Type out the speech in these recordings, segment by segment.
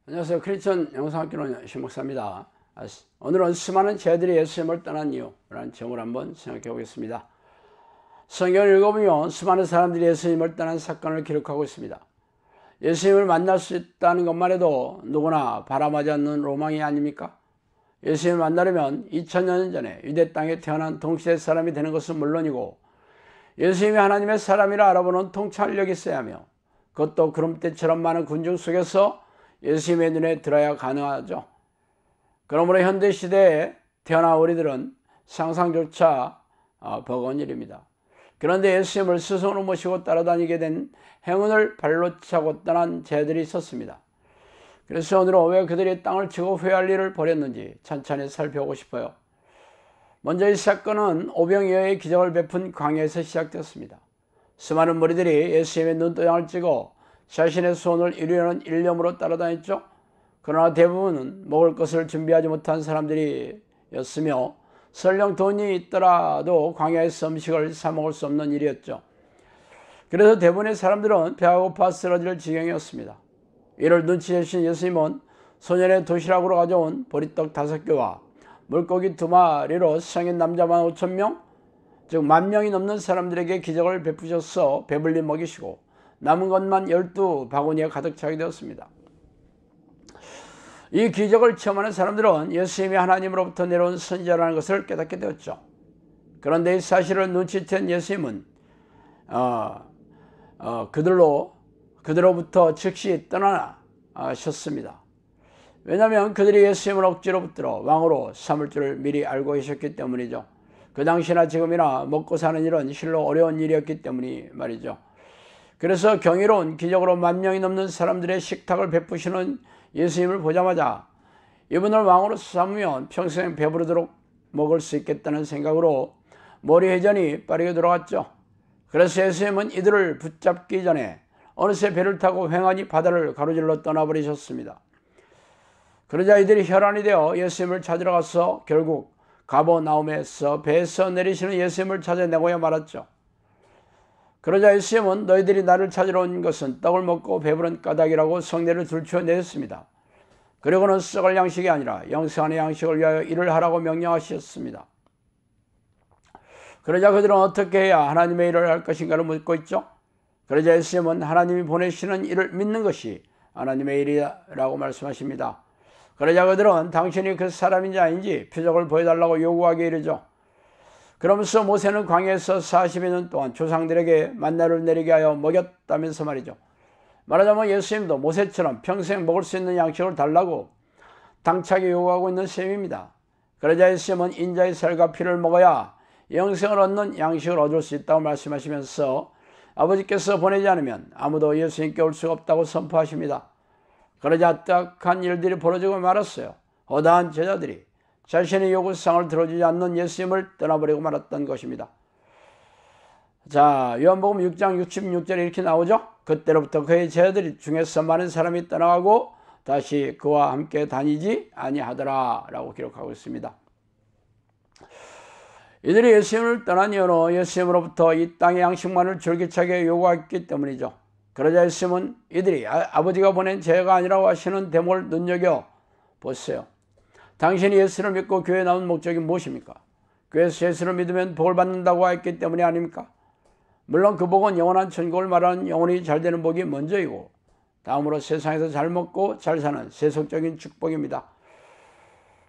안녕하세요. 크리스천 영상학교는 신목사입니다. 오늘은 수많은 죄들이 예수님을 떠난 이유라는 제목을 한번 생각해 보겠습니다. 성경을 읽어보면 수많은 사람들이 예수님을 떠난 사건을 기록하고 있습니다. 예수님을 만날 수 있다는 것만 해도 누구나 바람하지 않는 로망이 아닙니까? 예수님을 만나려면 2000년 전에 유대 땅에 태어난 동시대 사람이 되는 것은 물론이고 예수님이 하나님의 사람이라 알아보는 통찰력이 있어야 하며 그것도 구름대처럼 많은 군중 속에서 예수님의 눈에 들어야 가능하죠. 그러므로 현대시대에 태어난 우리들은 상상조차 버거운 일입니다. 그런데 예수님을 스승으로 모시고 따라다니게 된 행운을 발로 차고 떠난 죄들이 있었습니다. 그래서 오늘은 왜 그들이 땅을 치고 후회할 일을 벌였는지 천천히 살펴보고 싶어요. 먼저 이 사건은 오병이어의 기적을 베푼 광야에서 시작됐습니다. 수많은 무리들이 예수님의 눈도장을 찍어 자신의 소원을 이루려는 일념으로 따라다녔죠. 그러나 대부분은 먹을 것을 준비하지 못한 사람들이었으며 설령 돈이 있더라도 광야에서 음식을 사 먹을 수 없는 일이었죠. 그래서 대부분의 사람들은 배가 고파 쓰러질 지경이었습니다. 이를 눈치채신 예수님은 소년의 도시락으로 가져온 보리떡 5개와 물고기 2마리로 성인 남자만 5,000명, 즉 10,000명이 넘는 사람들에게 기적을 베푸셔서 배불리 먹이시고 남은 것만 12바구니에 가득 차게 되었습니다. 이 기적을 체험하는 사람들은 예수님이 하나님으로부터 내려온 선지자라는 것을 깨닫게 되었죠. 그런데 이 사실을 눈치챈 예수님은 그들로부터 즉시 떠나셨습니다. 왜냐하면 그들이 예수님을 억지로 붙들어 왕으로 삼을 줄을 미리 알고 계셨기 때문이죠. 그 당시나 지금이나 먹고 사는 일은 실로 어려운 일이었기 때문이 말이죠. 그래서 경이로운 기적으로 10,000명이 넘는 사람들의 식탁을 베푸시는 예수님을 보자마자 이분을 왕으로 삼으면 평생 배부르도록 먹을 수 있겠다는 생각으로 머리 회전이 빠르게 돌아갔죠. 그래서 예수님은 이들을 붙잡기 전에 어느새 배를 타고 횡하니 바다를 가로질러 떠나버리셨습니다. 그러자 이들이 혈안이 되어 예수님을 찾으러 가서 결국 가버나움에서 배에서 내리시는 예수님을 찾아내고야 말았죠. 그러자 예수님은 너희들이 나를 찾으러 온 것은 떡을 먹고 배부른 까닭이라고 성내를 들추어내셨습니다. 그리고는 썩을 양식이 아니라 영생하는 양식을 위하여 일을 하라고 명령하셨습니다. 그러자 그들은 어떻게 해야 하나님의 일을 할 것인가를 묻고 있죠. 그러자 예수님은 하나님이 보내시는 일을 믿는 것이 하나님의 일이라고 말씀하십니다. 그러자 그들은 당신이 그 사람인지 아닌지 표적을 보여달라고 요구하게 이르죠. 그러면서 모세는 광야에서 40여 년 동안 조상들에게 만나를 내리게 하여 먹였다면서 말이죠. 말하자면 예수님도 모세처럼 평생 먹을 수 있는 양식을 달라고 당차게 요구하고 있는 셈입니다. 그러자 예수님은 인자의 살과 피를 먹어야 영생을 얻는 양식을 얻을 수 있다고 말씀하시면서 아버지께서 보내지 않으면 아무도 예수님께 올 수가 없다고 선포하십니다. 그러자 딱한 일들이 벌어지고 말았어요. 허다한 제자들이 자신의 요구사항을 들어주지 않는 예수님을 떠나버리고 말았던 것입니다. 자, 요한복음 6장 66절에 이렇게 나오죠. 그때로부터 그의 제자들 중에서 많은 사람이 떠나가고 다시 그와 함께 다니지 아니하더라 라고 기록하고 있습니다. 이들이 예수님을 떠난 이유는 예수님으로부터 이 땅의 양식만을 줄기차게 요구했기 때문이죠. 그러자 예수님은 이들이 아버지가 보낸 제가 아니라고 하시는 대목을 눈여겨 보세요. 당신이 예수를 믿고 교회에 나온 목적이 무엇입니까? 교회에서 예수를 믿으면 복을 받는다고 했기 때문이 아닙니까? 물론 그 복은 영원한 천국을 말하는 영혼이 잘 되는 복이 먼저이고 다음으로 세상에서 잘 먹고 잘 사는 세속적인 축복입니다.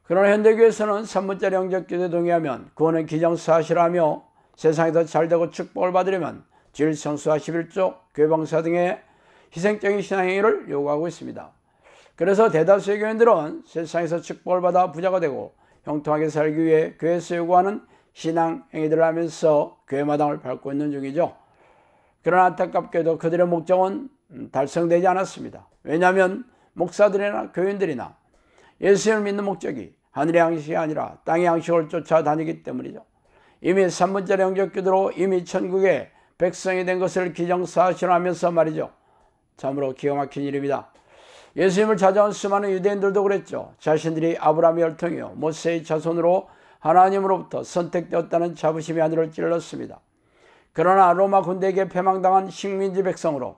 그러나 현대교회에서는 3분짜리 영접기도에 동의하면 구원은 기정사실하며 세상에서 잘 되고 축복을 받으려면 질성수와 11조, 교회봉사 등의 희생적인 신앙행위를 요구하고 있습니다. 그래서 대다수의 교인들은 세상에서 축복을 받아 부자가 되고 형통하게 살기 위해 교회에서 요구하는 신앙행위들을 하면서 교회 마당을 밟고 있는 중이죠. 그러나 안타깝게도 그들의 목적은 달성되지 않았습니다. 왜냐하면 목사들이나 교인들이나 예수님을 믿는 목적이 하늘의 양식이 아니라 땅의 양식을 쫓아다니기 때문이죠. 이미 3분짜리 영접기도로 이미 천국의 백성이 된 것을 기정사실화하면서 말이죠. 참으로 기가 막힌 일입니다. 예수님을 찾아온 수많은 유대인들도 그랬죠. 자신들이 아브라함의 혈통이요 모세의 자손으로 하나님으로부터 선택되었다는 자부심이 하늘을 찔렀습니다. 그러나 로마 군대에게 패망당한 식민지 백성으로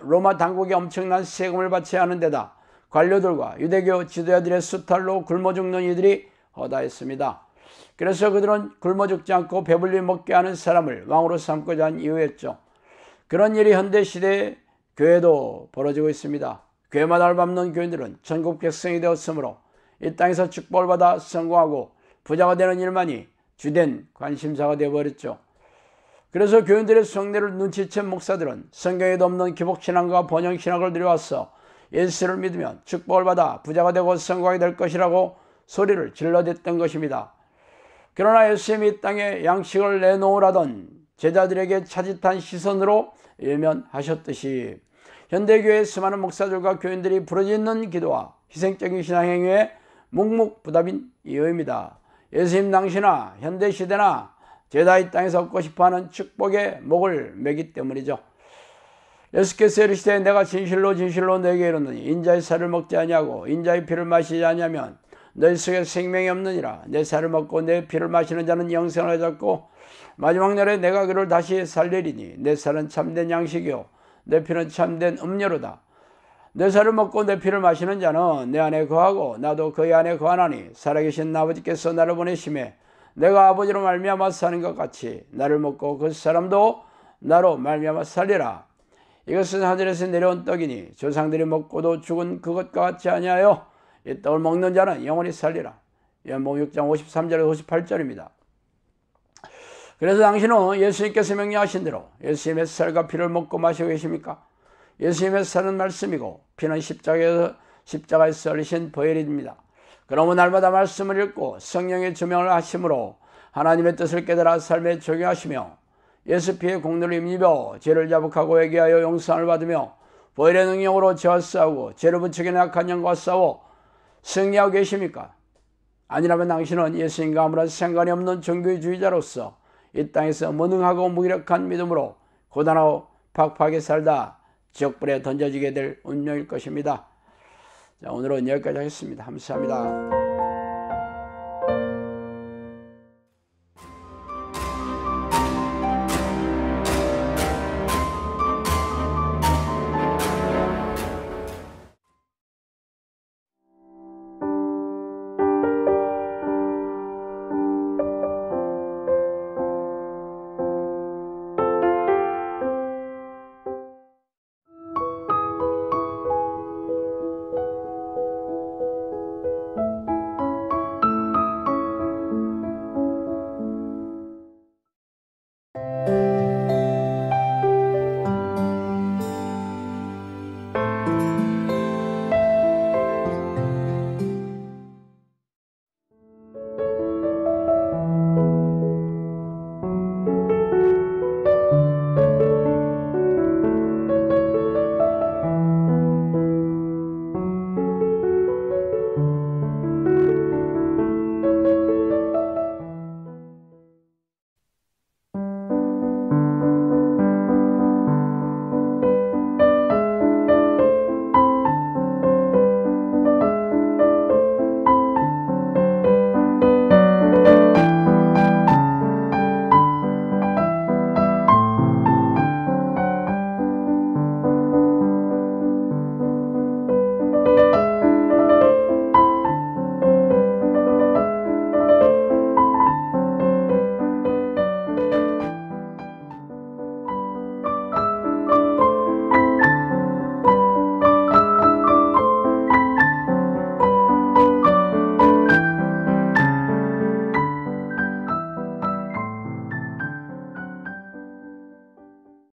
로마 당국이 엄청난 세금을 바쳐야 하는 데다 관료들과 유대교 지도자들의 수탈로 굶어 죽는 이들이 허다했습니다. 그래서 그들은 굶어 죽지 않고 배불리 먹게 하는 사람을 왕으로 삼고자 한 이유였죠. 그런 일이 현대시대의 교회도 벌어지고 있습니다. 교회마다를 밟는 교인들은 전국 백성이 되었으므로 이 땅에서 축복을 받아 성공하고 부자가 되는 일만이 주된 관심사가 되어버렸죠. 그래서 교인들의 성례를 눈치챈 목사들은 성경에도 없는 기복신앙과 번영신학을 들여와서 예수를 믿으면 축복을 받아 부자가 되고 성공하게 될 것이라고 소리를 질러댔던 것입니다. 그러나 예수님이 이 땅에 양식을 내놓으라던 제자들에게 차짓한 시선으로 외면하셨듯이 현대교회의 수많은 목사들과 교인들이 부르짖는 기도와 희생적인 신앙행위에 묵묵부답인 이유입니다. 예수님 당시나 현대시대나 죄다 이 땅에서 얻고 싶어하는 축복의 목을 매기 때문이죠. 예수께서 이르시되 내가 진실로 진실로 너에게 이르노니 인자의 살을 먹지 아니하고 인자의 피를 마시지 아니하면 너희 속에 생명이 없느니라. 내 살을 먹고 내 피를 마시는 자는 영생을 얻었고 마지막 날에 내가 그를 다시 살리리니 내 살은 참된 양식이요 내 피는 참된 음료로다. 내 살을 먹고 내 피를 마시는 자는 내 안에 거하고 나도 그의 안에 거하나니 살아계신 아버지께서 나를 보내심에 내가 아버지로 말미암아 사는 것 같이 나를 먹고 그 사람도 나로 말미암아 살리라. 이것은 하늘에서 내려온 떡이니 조상들이 먹고도 죽은 그것과 같지 아니하여 이 떡을 먹는 자는 영원히 살리라. 요한복음 6장 53절에서 58절입니다. 그래서 당신은 예수님께서 명령하신 대로 예수님의 살과 피를 먹고 마시고 계십니까? 예수님의 살은 말씀이고 피는 십자가에서 흘리신 보혈입니다. 그러면 날마다 말씀을 읽고 성령의 조명을 하심으로 하나님의 뜻을 깨달아 삶에 적용하시며 예수 피의 공로를 힘입어 죄를 자복하고 회개하여 용서를 받으며 보혈의 능력으로 죄와 싸우고 죄를 부추기는 악한 영과 싸워 승리하고 계십니까? 아니라면 당신은 예수님과 아무런 상관이 없는 종교주의자로서 이 땅에서 무능하고 무기력한 믿음으로 고단하고 팍팍하게 살다 지옥불에 던져지게 될 운명일 것입니다. 자, 오늘은 여기까지 하겠습니다. 감사합니다.